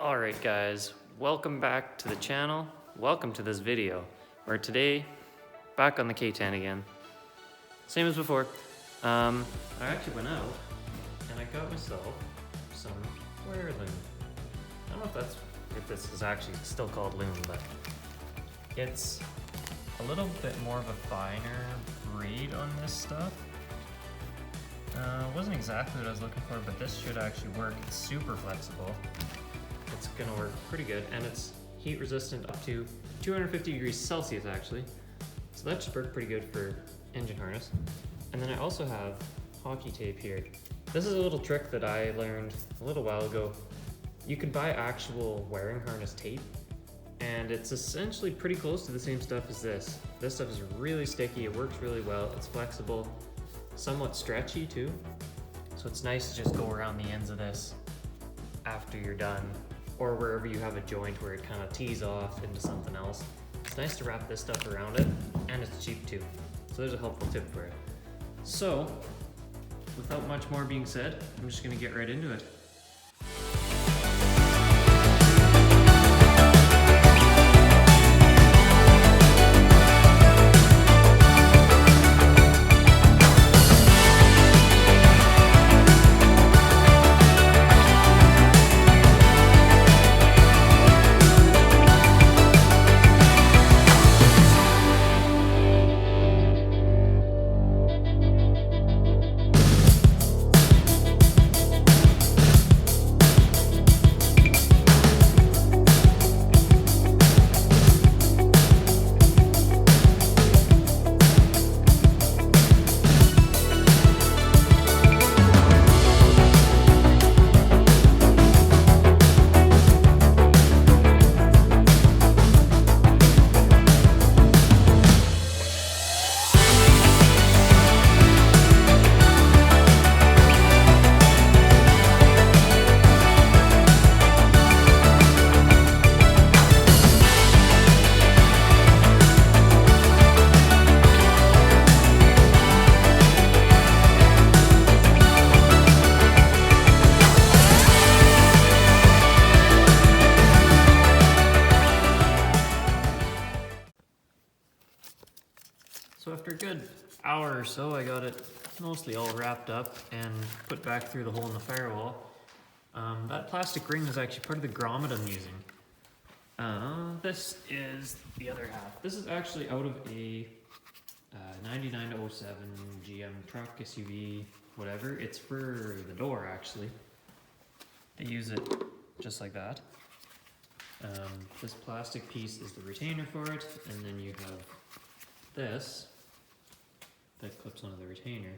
Alright guys, welcome back to the channel. Welcome to this video, where today, back on the K10 again. Same as before. I actually went out and I got myself some wire loom. I don't know if this is actually still called loom, but it's a little bit more of a finer braid on this stuff. Wasn't exactly what I was looking for, but this should actually work. It's super flexible. It's gonna work pretty good, and it's heat resistant up to 250 degrees Celsius actually. So that should work pretty good for engine harness. And then I also have hockey tape here. This is a little trick that I learned a little while ago. You can buy actual wiring harness tape, and it's essentially pretty close to the same stuff as this. This stuff is really sticky, it works really well, it's flexible, somewhat stretchy too. So it's nice to just go around the ends of this after you're done, or wherever you have a joint where it kind of tees off into something else. It's nice to wrap this stuff around it, and it's cheap too. So there's a helpful tip for it. So, without much more being said, I'm just gonna get right into it. So after a good hour or so, I got it mostly all wrapped up and put back through the hole in the firewall. That plastic ring is actually part of the grommet I'm using. This is the other half. This is actually out of a 9907 GM truck, SUV, whatever. It's for the door actually. They use it just like that. This plastic piece is the retainer for it, and then you have this that clips onto the retainer,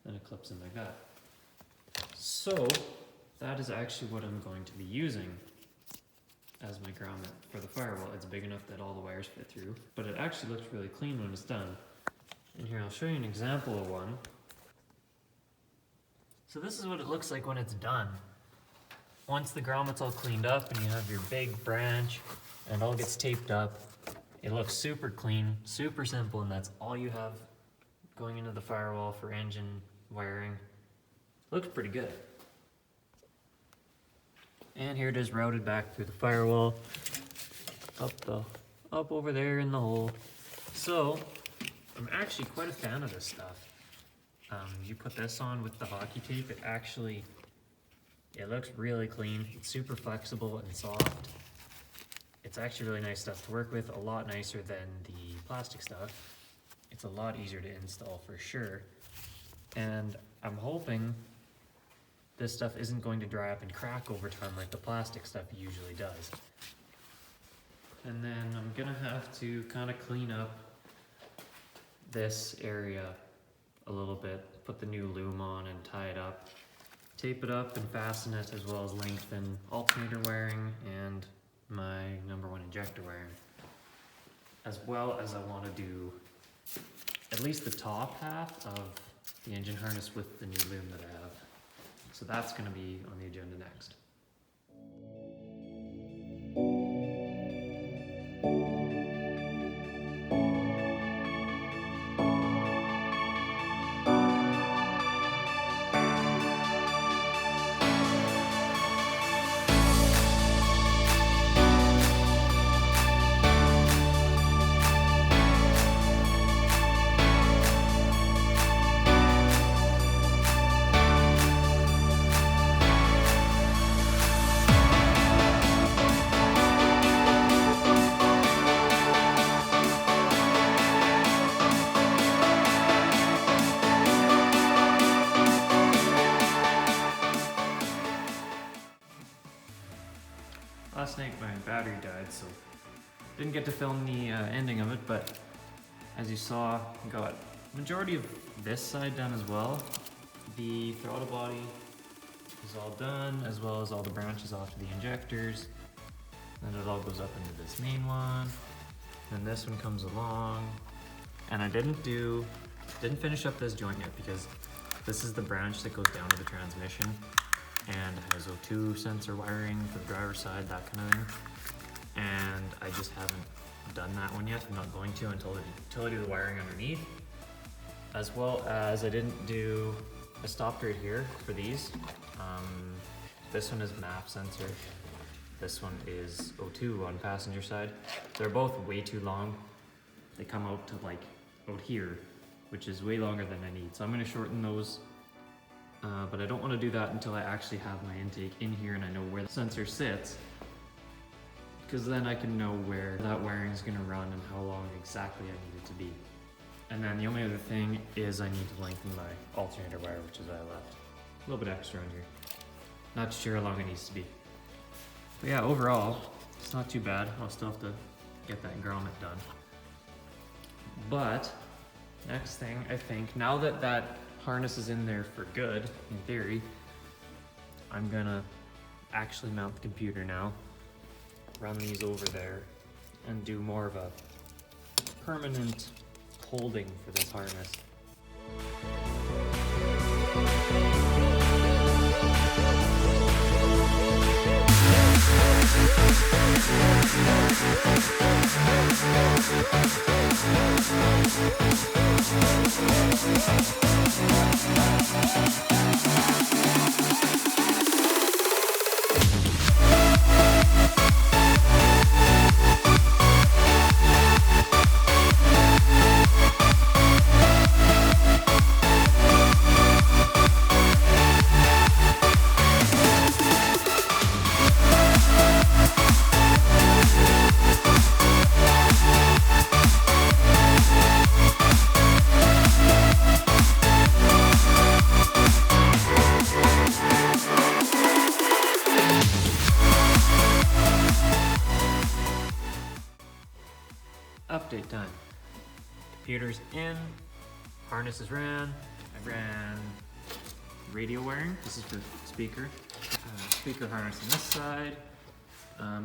then it clips in like that. So that is actually what I'm going to be using as my grommet for the firewall. It's big enough that all the wires fit through, but it actually looks really clean when it's done. And here I'll show you an example of one. So this is what it looks like when it's done. Once the grommet's all cleaned up and you have your big branch and it all gets taped up, it looks super clean, super simple, and that's all you have going into the firewall for engine wiring. Looks pretty good. And here it is routed back through the firewall, up over there in the hole. So I'm actually quite a fan of this stuff. You put this on with the hockey tape, it looks really clean. It's super flexible and soft. It's actually really nice stuff to work with, a lot nicer than the plastic stuff. It's a lot easier to install for sure. And I'm hoping this stuff isn't going to dry up and crack over time like the plastic stuff usually does. And then I'm gonna have to kind of clean up this area a little bit, put the new loom on and tie it up, tape it up and fasten it, as well as lengthen alternator wiring and my #1 injector wiring. As well as I want to do at least the top half of the engine harness with the new loom that I have. So that's going to be on the agenda next. Last night my battery died, so didn't get to film the ending of it, but as you saw, got majority of this side done as well. The throttle body is all done, as well as all the branches off to the injectors. Then it all goes up into this main one. Then this one comes along. And I didn't finish up this joint yet because this is the branch that goes down to the transmission and it has O2 sensor wiring for the driver's side, that kind of thing. And I just haven't done that one yet. I'm not going to until I do the wiring underneath. As well as I didn't do, I stopped right here for these. This one is MAP sensor. This one is O2 on passenger side. They're both way too long. They come out to like out here, which is way longer than I need. So I'm gonna shorten those, but I don't wanna do that until I actually have my intake in here and I know where the sensor sits, because then I can know where that wiring is gonna run and how long exactly I need it to be. And then the only other thing is I need to lengthen my alternator wire, which is I left a little bit extra on here. Not sure how long it needs to be. But yeah, overall, it's not too bad. I'll still have to get that grommet done. But next thing, I think, now that that harness is in there for good, in theory, I'm gonna actually mount the computer now, run these over there, and do more of a permanent holding for this harness. Update time. Computer's in, harness is ran. I ran radio wiring. This is for speaker. Speaker harness on this side.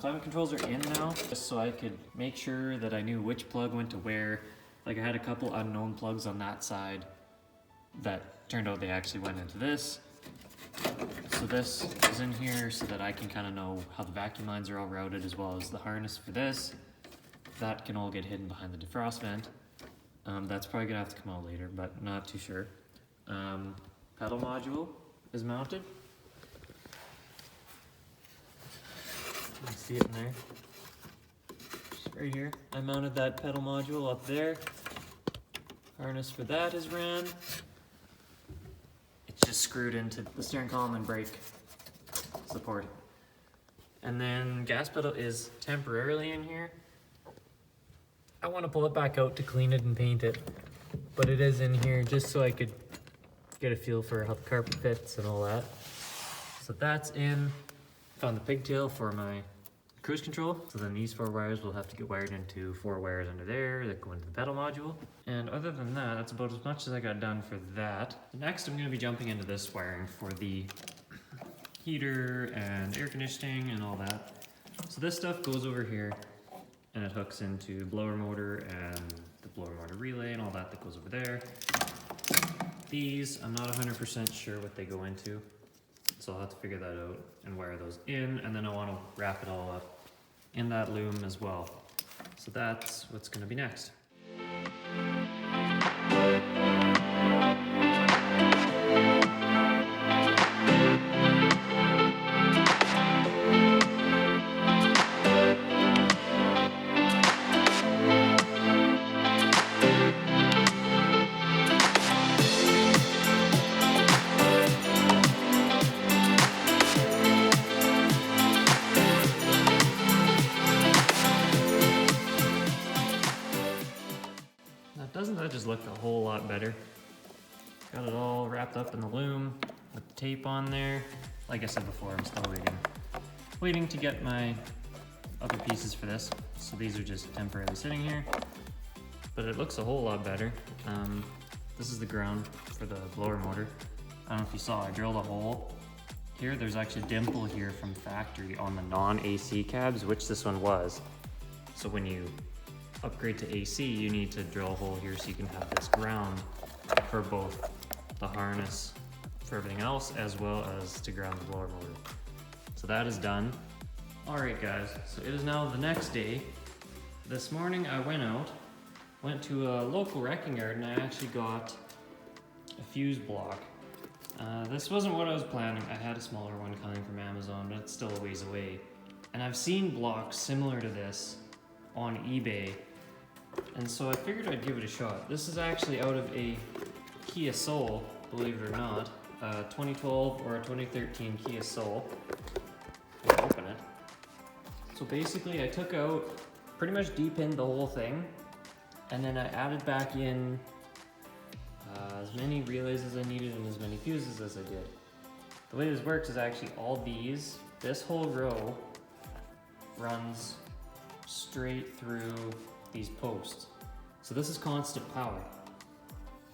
Climate controls are in now, just so I could make sure that I knew which plug went to where. Like I had a couple unknown plugs on that side that turned out they actually went into this. So this is in here so that I can kind of know how the vacuum lines are all routed, as well as the harness for this. That can all get hidden behind the defrost vent. That's probably gonna have to come out later, but not too sure. Pedal module is mounted. You can see it in there. Just right here. I mounted that pedal module up there. Harness for that is ran. It's just screwed into the steering column and brake support. And then gas pedal is temporarily in here. I want to pull it back out to clean it and paint it, but it is in here just so I could get a feel for how the carpet fits and all that. So that's in. Found the pigtail for my cruise control. So then these 4 wires will have to get wired into 4 wires under there that go into the pedal module. And other than that, that's about as much as I got done for that. Next, I'm going to be jumping into this wiring for the heater and air conditioning and all that. So this stuff goes over here and it hooks into blower motor and the blower motor relay and all that goes over there. These, I'm not 100% sure what they go into, so I'll have to figure that out and wire those in, and then I want to wrap it all up in that loom as well. So that's what's going to be next. Doesn't that just look a whole lot better? Got it all wrapped up in the loom with the tape on there. Like I said before, I'm still waiting waiting to get my other pieces for this. So these are just temporarily sitting here, but it looks a whole lot better. This is the ground for the blower motor. I don't know if you saw, I drilled a hole here. There's actually a dimple here from factory on the non-AC cabs, which this one was. So when you upgrade to AC, you need to drill a hole here so you can have this ground for both the harness for everything else, as well as to ground the blower motor. So that is done. All right guys, so it is now the next day. This morning I went to a local wrecking yard and I actually got a fuse block. This wasn't what I was planning. I had a smaller one coming from Amazon, but it's still a ways away. And I've seen blocks similar to this on eBay, and so I figured I'd give it a shot. This is actually out of a Kia Soul, believe it or not, a 2012 or a 2013 Kia Soul. We'll open it. So basically I took out, pretty much deep-pinned the whole thing, and then I added back in as many relays as I needed and as many fuses as I did. The way this works is actually all these, this whole row runs straight through these posts. So this is constant power.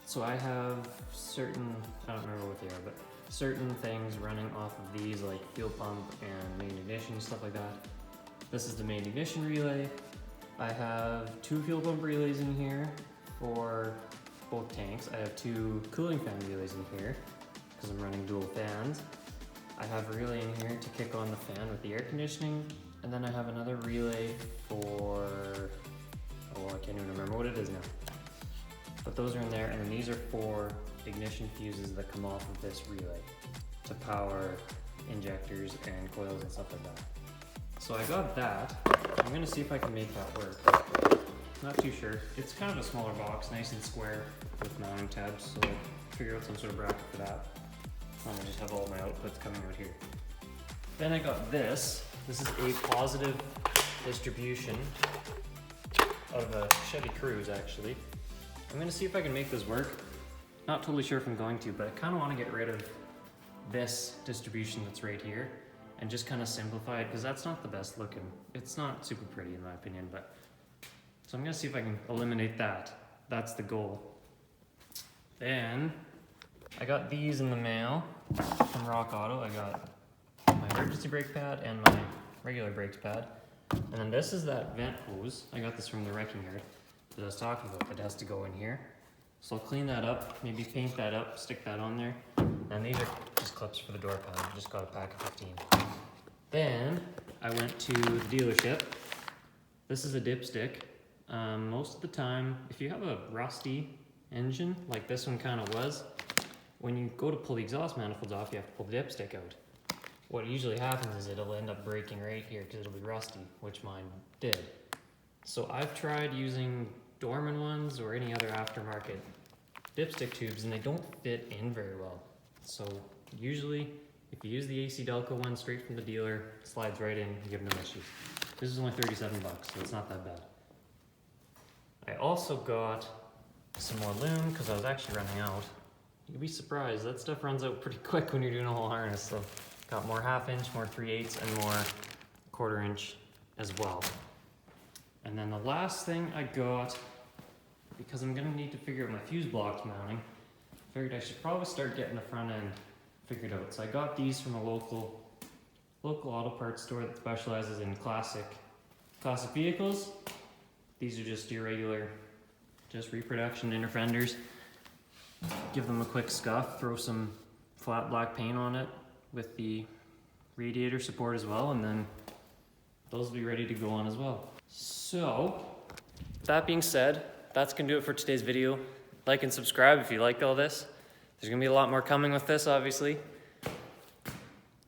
So I have certain, I don't remember what they are, but certain things running off of these, like fuel pump and main ignition, stuff like that. This is the main ignition relay. I have 2 fuel pump relays in here for both tanks. I have 2 cooling fan relays in here because I'm running dual fans. I have a relay in here to kick on the fan with the air conditioning, and then I have another relay for, oh, I can't even remember what it is now. But those are in there, and then these are for ignition fuses that come off of this relay to power injectors and coils and stuff like that. So I got that. I'm gonna see if I can make that work. Not too sure. It's kind of a smaller box, nice and square with mounting tabs, so I'll figure out some sort of bracket for that. I just have all my outputs coming out here. Then I got this. This is a positive distribution out of a Chevy Cruze, actually. I'm gonna see if I can make this work. Not totally sure if I'm going to, but I kind of want to get rid of this distribution that's right here and just kind of simplify it, because that's not the best looking. It's not super pretty in my opinion, but so I'm gonna see if I can eliminate that. That's the goal. Then I got these in the mail from Rock Auto. I got my emergency brake pad and my regular brakes pad. And then this is that vent hose. I got this from the wrecking yard that I was talking about. It has to go in here. So I'll clean that up, maybe paint that up, stick that on there. And these are just clips for the door pad. I just got a pack of 15. Then I went to the dealership. This is a dipstick. Most of the time, if you have a rusty engine, like this one kind of was, when you go to pull the exhaust manifolds off, you have to pull the dipstick out. What usually happens is it'll end up breaking right here because it'll be rusty, which mine did. So I've tried using Dorman ones or any other aftermarket dipstick tubes, and they don't fit in very well. So usually, if you use the AC Delco one straight from the dealer, it slides right in, you have no issues. This is only 37 bucks, so it's not that bad. I also got some more loom because I was actually running out. You'd be surprised, that stuff runs out pretty quick when you're doing a whole harness. So got more 1/2 inch, more 3/8, and more 1/4 inch as well. And then the last thing I got, because I'm gonna need to figure out my fuse blocks mounting, figured I should probably start getting the front end figured out. So I got these from a local auto parts store that specializes in classic vehicles. These are just your regular, just reproduction inner fenders. Give them a quick scuff, throw some flat black paint on it with the radiator support as well, and then those will be ready to go on as well. So, that being said, that's gonna do it for today's video. Like and subscribe if you liked all this. There's gonna be a lot more coming with this, obviously.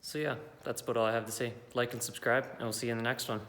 So yeah, that's about all I have to say. Like and subscribe, and we'll see you in the next one.